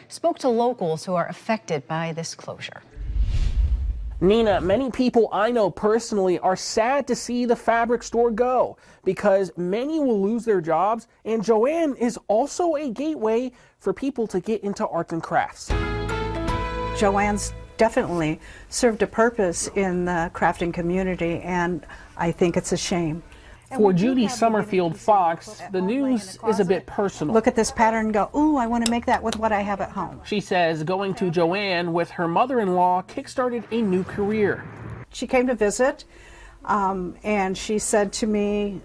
spoke to locals who are affected by this closure. Nina, many people I know personally are sad to see the fabric store go because many will lose their jobs, and Joann is also a gateway for people to get into arts and crafts. Joann's definitely served a purpose in the crafting community, and I think it's a shame. For Judy Summerfield Fox, the news is a bit personal. Look at this pattern and go, ooh, I want to make that with what I have at home. She says going to Joann with her mother-in-law kickstarted a new career. She came to visit, and she said to me,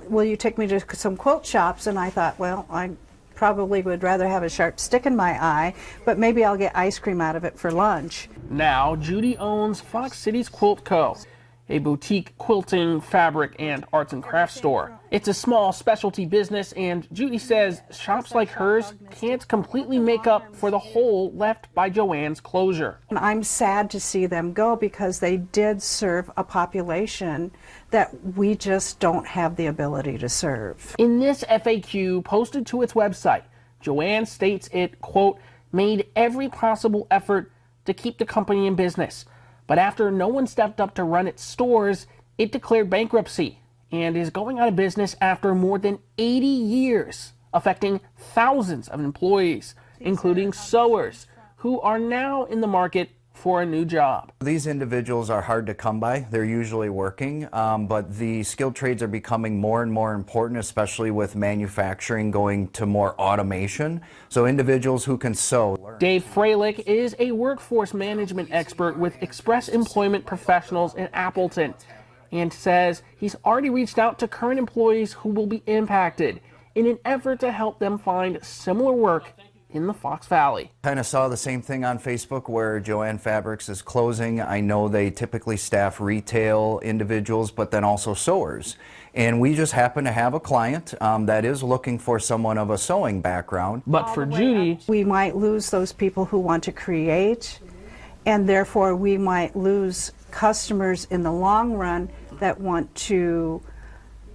will you take me to some quilt shops? And I thought, well, I probably would rather have a sharp stick in my eye, but maybe I'll get ice cream out of it for lunch. Now, Judy owns Fox Cities Quilt Co., a boutique quilting, fabric, and arts and crafts store. It's a small specialty business, and Judy says shops like hers can't completely make up for the hole left by Joann's closure. I'm sad to see them go because they did serve a population that we just don't have the ability to serve. In this FAQ posted to its website, Joann states it, quote, made every possible effort to keep the company in business. But after no one stepped up to run its stores, it declared bankruptcy and is going out of business after more than 80 years, affecting thousands of employees, including sewers, who are now in the market for a new job. These individuals are hard to come by. They're usually working, but the skilled trades are becoming more and more important, especially with manufacturing going to more automation. So individuals who can sew. Dave Freilich is a workforce management expert with Express Employment Professionals in Appleton and says he's already reached out to current employees who will be impacted in an effort to help them find similar work in the Fox Valley. Kind of saw the same thing on Facebook where Joann Fabrics is closing. I know they typically staff retail individuals, but then also sewers. And we just happen to have a client that is looking for someone of a sewing background. But for Judy, we might lose those people who want to create, and therefore we might lose customers in the long run that want to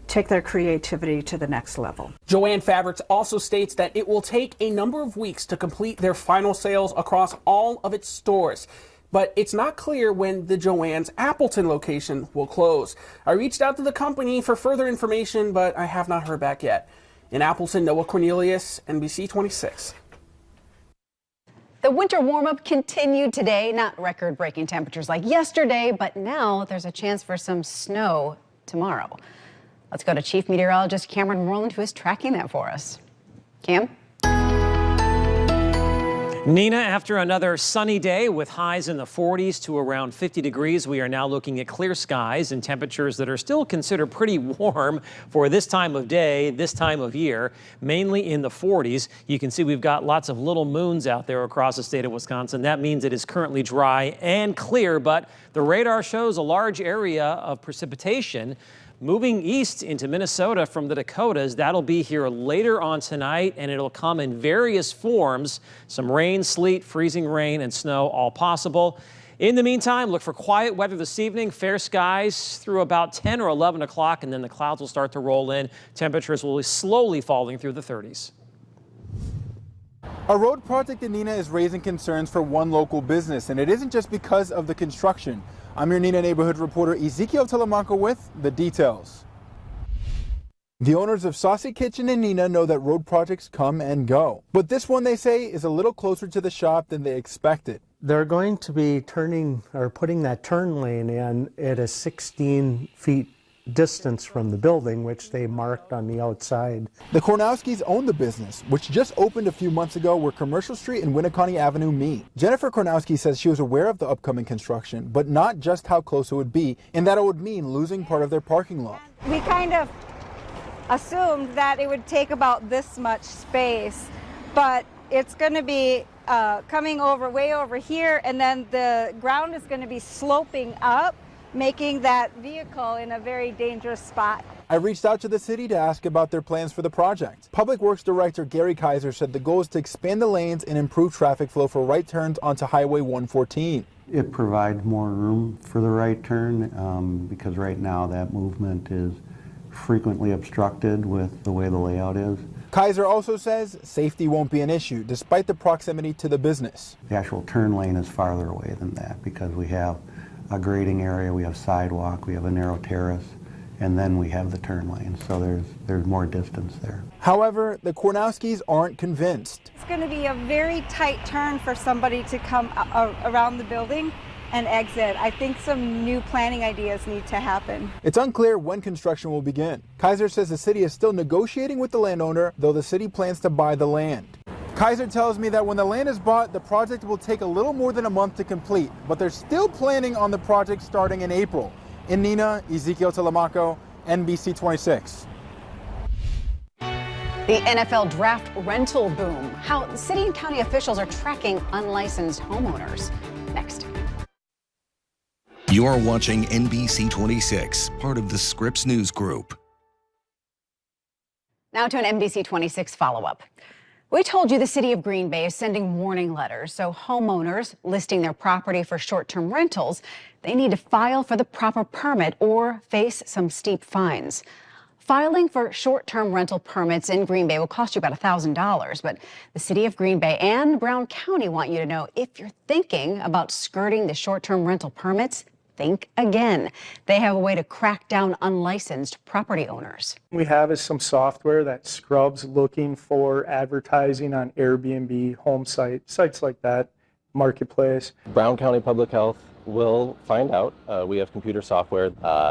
take their creativity to the next level. Joann Fabrics also states that it will take a number of weeks to complete their final sales across all of its stores. But it's not clear when the Joann's Appleton location will close. I reached out to the company for further information, but I have not heard back yet. In Appleton, Noah Cornelius, NBC 26. The winter warm-up continued today. Not record-breaking temperatures like yesterday, but now there's a chance for some snow tomorrow. Let's go to Chief Meteorologist Cameron Roland, who is tracking that for us. Cam? Nina, after another sunny day with highs in the 40s to around 50 degrees, we are now looking at clear skies and temperatures that are still considered pretty warm for this time of day, this time of year, mainly in the 40s. You can see we've got lots of little moons out there across the state of Wisconsin. That means it is currently dry and clear, but the radar shows a large area of precipitation moving east into Minnesota from the Dakotas. That'll be here later on tonight, and it'll come in various forms. Some rain, sleet, freezing rain, and snow, all possible. In the meantime, look for quiet weather this evening, fair skies through about 10 or 11 o'clock, and then the clouds will start to roll in. Temperatures will be slowly falling through the 30s. A road project in Nina is raising concerns for one local business, and it isn't just because of the construction. I'm your Nina neighborhood reporter Ezekiel Telemanco with the details. The owners of Saucy Kitchen in Nina know that road projects come and go, but this one, they say, is a little closer to the shop than they expected. They're going to be turning or putting that turn lane in at a 16 feet distance from the building, which they marked on the outside. The Kornowskis own the business, which just opened a few months ago where Commercial Street and Winneconne Avenue meet. Jennifer Kornowski says she was aware of the upcoming construction, but not just how close it would be, and that it would mean losing part of their parking lot. We kind of assumed that it would take about this much space, but it's going to be coming over way over here, and then the ground is going to be sloping up, making that vehicle in a very dangerous spot. I reached out to the city to ask about their plans for the project. Public Works Director Gary Kaiser said the goal is to expand the lanes and improve traffic flow for right turns onto Highway 114. It provides more room for the right turn because right now that movement is frequently obstructed with the way the layout is. Kaiser also says safety won't be an issue despite the proximity to the business. The actual turn lane is farther away than that because we have a grading area, we have sidewalk, we have a narrow terrace, and then we have the turn lane, so there's more distance there. However, the Kornowskis aren't convinced. It's going to be a very tight turn for somebody to come around the building and exit. I think some new planning ideas need to happen. It's unclear when construction will begin. Kaiser says the city is still negotiating with the landowner, though the city plans to buy the land. Kaiser tells me that when the land is bought, the project will take a little more than a month to complete, but they're still planning on the project starting in April. In Nina, Ezekiel Telemaco, NBC 26. The NFL draft rental boom. How city and county officials are tracking unlicensed homeowners. Next. You're watching NBC 26, part of the Scripps News Group. Now to an NBC 26 follow-up. We told you the city of Green Bay is sending warning letters, so homeowners listing their property for short-term rentals, they need to file for the proper permit or face some steep fines. Filing for short-term rental permits in Green Bay will cost you about $1,000, but the city of Green Bay and Brown County want you to know if you're thinking about skirting the short-term rental permits, think again. They have a way to crack down unlicensed property owners. We have is some software that scrubs looking for advertising on Airbnb, home sites like that, Marketplace. Brown County Public Health will find out. We have computer software.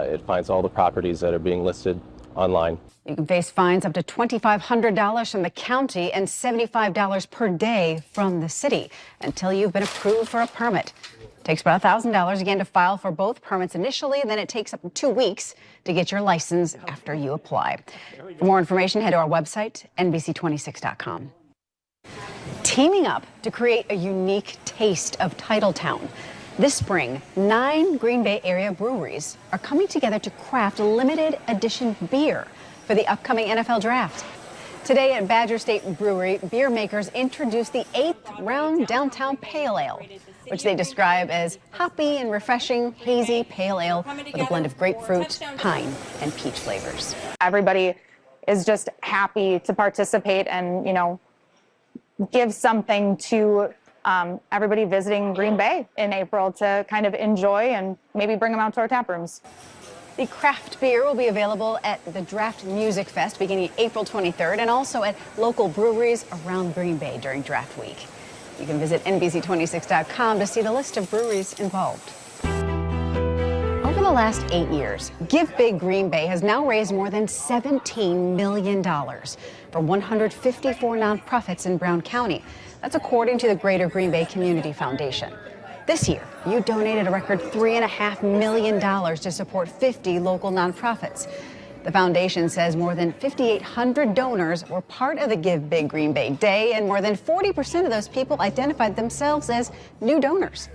It finds all the properties that are being listed online. You can face fines up to $2,500 from the county and $75 per day from the city until you've been approved for a permit. It takes about $1,000 again to file for both permits initially, and then it takes up to 2 weeks to get your license after you apply. For more information, head to our website, NBC26.com. Teaming up to create a unique taste of Titletown. This spring, 9 Green Bay area breweries are coming together to craft limited edition beer for the upcoming NFL draft. Today at Badger State Brewery, beer makers introduced the 8th Round Downtown Pale Ale, which they describe as hoppy and refreshing, hazy pale ale with a blend of grapefruit, pine, and peach flavors. Everybody is just happy to participate and, give something to everybody visiting Green Bay in April to kind of enjoy and maybe bring them out to our tap rooms. The craft beer will be available at the Draft Music Fest beginning April 23rd and also at local breweries around Green Bay during draft week. You can visit NBC26.com to see the list of breweries involved. Over the last 8 years, Give Big Green Bay has now raised more than $17 million for 154 nonprofits in Brown County. That's according to the Greater Green Bay Community Foundation. This year, you donated a record $3.5 million to support 50 local nonprofits. The foundation says more than 5,800 donors were part of the Give Big Green Bay Day, and more than 40% of those people identified themselves as new donors.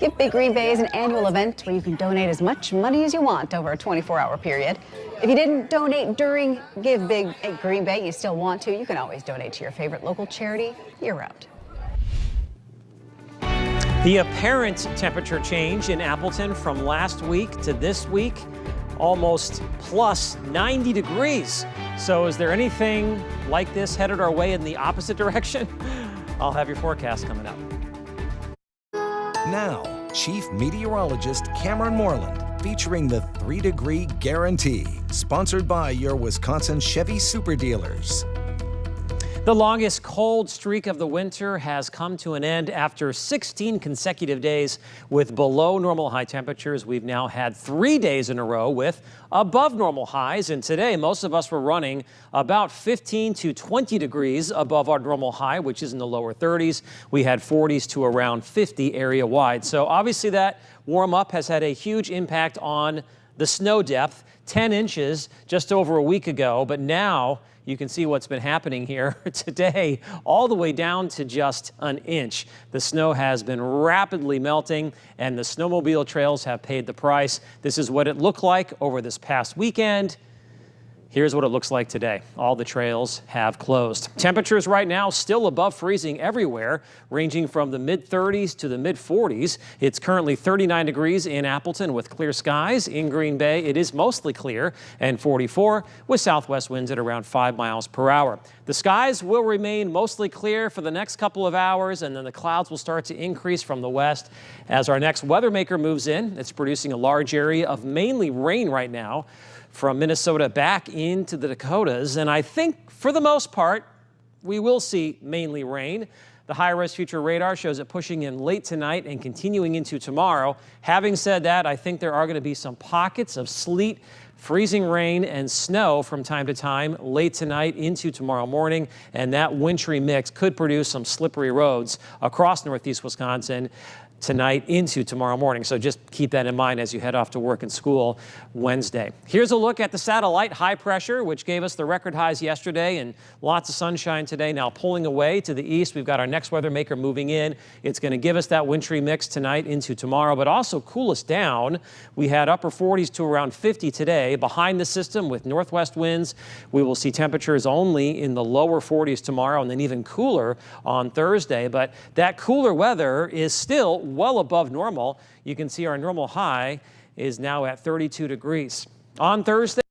Give Big Green Bay is an annual event where you can donate as much money as you want over a 24-hour period. If you didn't donate during Give Big Green Bay, you still want to, you can always donate to your favorite local charity year-round. The apparent temperature change in Appleton from last week to this week, almost plus 90 degrees. So is there anything like this headed our way in the opposite direction? I'll have your forecast coming up. Now, Chief Meteorologist Cameron Moreland, featuring the 3-degree guarantee, sponsored by your Wisconsin Chevy Super Dealers. The longest cold streak of the winter has come to an end after 16 consecutive days with below normal high temperatures. We've now had 3 days in a row with above normal highs, and today most of us were running about 15 to 20 degrees above our normal high, which is in the lower 30s. We had 40s to around 50 area wide. So obviously that warm up has had a huge impact on the snow depth, 10 inches just over a week ago, but now you can see what's been happening here today, all the way down to just an inch. The snow has been rapidly melting, and the snowmobile trails have paid the price. This is what it looked like over this past weekend. Here's what it looks like today. All the trails have closed. Temperatures right now still above freezing everywhere, ranging from the mid-30s to the mid-40s. It's currently 39 degrees in Appleton with clear skies. In Green Bay, it is mostly clear, and 44 with southwest winds at around 5 miles per hour. The skies will remain mostly clear for the next couple of hours, and then the clouds will start to increase from the west as our next weather maker moves in. It's producing a large area of mainly rain right now from Minnesota back into the Dakotas. And I think for the most part, we will see mainly rain. The high-res future radar shows it pushing in late tonight and continuing into tomorrow. Having said that, I think there are going to be some pockets of sleet, freezing rain, and snow from time to time late tonight into tomorrow morning. And that wintry mix could produce some slippery roads across northeast Wisconsin tonight into tomorrow morning. So just keep that in mind as you head off to work and school Wednesday. Here's a look at the satellite high pressure, which gave us the record highs yesterday and lots of sunshine today. Now pulling away to the east, we've got our next weather maker moving in. It's going to give us that wintry mix tonight into tomorrow, but also cool us down. We had upper 40s to around 50 today. Behind the system with northwest winds, we will see temperatures only in the lower 40s tomorrow and then even cooler on Thursday. But that cooler weather is still well above normal. You can see our normal high is now at 32 degrees. On Thursday,